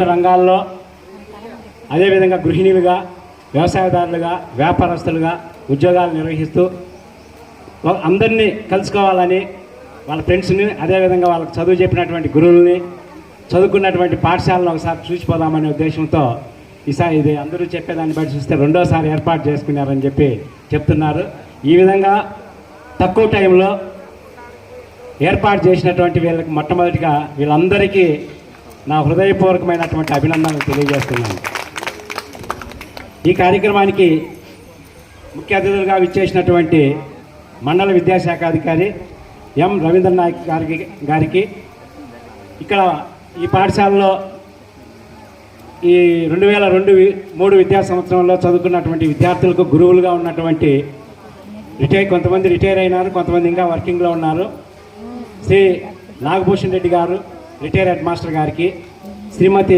రంగాల్లో అదేవిధంగా గృహిణులుగా, వ్యవసాయదారులుగా, వ్యాపారస్తులుగా ఉద్యోగాలు నిర్వహిస్తూ అందరినీ కలుసుకోవాలని, వాళ్ళ ఫ్రెండ్స్ని, అదేవిధంగా వాళ్ళకి చదువు చెప్పినటువంటి గురువుల్ని, చదువుకున్నటువంటి పాఠశాలను ఒకసారి చూసిపోదామనే ఉద్దేశంతో ఈసారి ఇది అందరూ చెప్పేదాన్ని బట్టి చూస్తే రెండోసారి ఏర్పాటు చేసుకున్నారని చెప్పి చెప్తున్నారు. ఈ విధంగా తక్కువ టైంలో ఏర్పాటు చేసినటువంటి వీళ్ళకి మొట్టమొదటిగా వీళ్ళందరికీ నా హృదయపూర్వకమైనటువంటి అభినందనలు తెలియజేస్తున్నాను. ఈ కార్యక్రమానికి ముఖ్య అతిథులుగా విచ్చేసినటువంటి మండల విద్యాశాఖ అధికారి ఎం రవీంద్రనాయక్ గారికి ఇక్కడ ఈ పాఠశాలలో ఈ 2002-03 విద్యా సంవత్సరంలో చదువుకున్నటువంటి విద్యార్థులకు గురువులుగా ఉన్నటువంటి కొంతమంది రిటైర్ అయినారు, కొంతమంది ఇంకా వర్కింగ్లో ఉన్నారు. శ్రీ నాగభూషణ్ రెడ్డి గారు రిటైర్ హెడ్ మాస్టర్ గారికి, శ్రీమతి